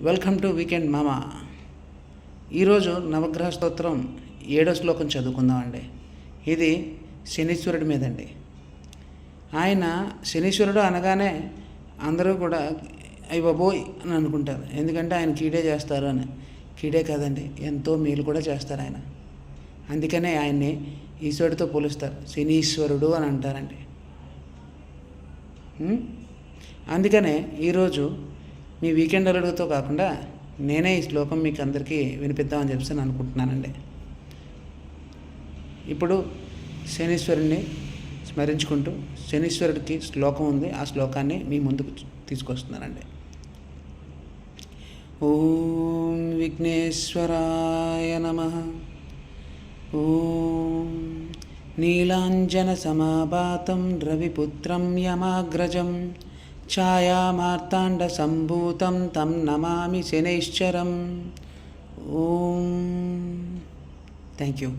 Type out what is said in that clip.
Welcome to weekend మామా. ఈరోజు నవగ్రహ స్తోత్రం 7వ శ్లోకం చదువుకుందామండి. ఇది శనీశ్వరుడి మీదండి. ఆయన శనీశ్వరుడు అనగానే అందరూ కూడా అయ్య బాబోయ్ అని అనుకుంటారు. ఎందుకంటే ఆయన కీడే చేస్తారు అని. కీడే కాదండి, ఎంతో మేలు కూడా చేస్తారు ఆయన. అందుకనే ఆయన్ని ఈశ్వరుడితో పోలుస్తారు, శనీశ్వరుడు అని అంటారండి. అందుకనే ఈరోజు మీ వీకెండ్ అల్లుడితో కాకుండా నేనే ఈ శ్లోకం మీకు అందరికీ వినిపిద్దామని చెప్పి నేను అనుకుంటున్నానండి. ఇప్పుడు శనీశ్వరుణ్ణి స్మరించుకుంటూ శనీశ్వరుడికి శ్లోకం ఉంది, ఆ శ్లోకాన్ని మీ ముందుకు తీసుకొస్తున్నానండి. ఓం విఘ్నేశ్వరాయ నమః. ఓం నీలాంజన సమాభాతం రవిపుత్రం యమాగ్రజం ఛాయామార్తాండ సంభూతం తం నమామి శనైశ్చరం. ఓం థ్యాంక్ యూ.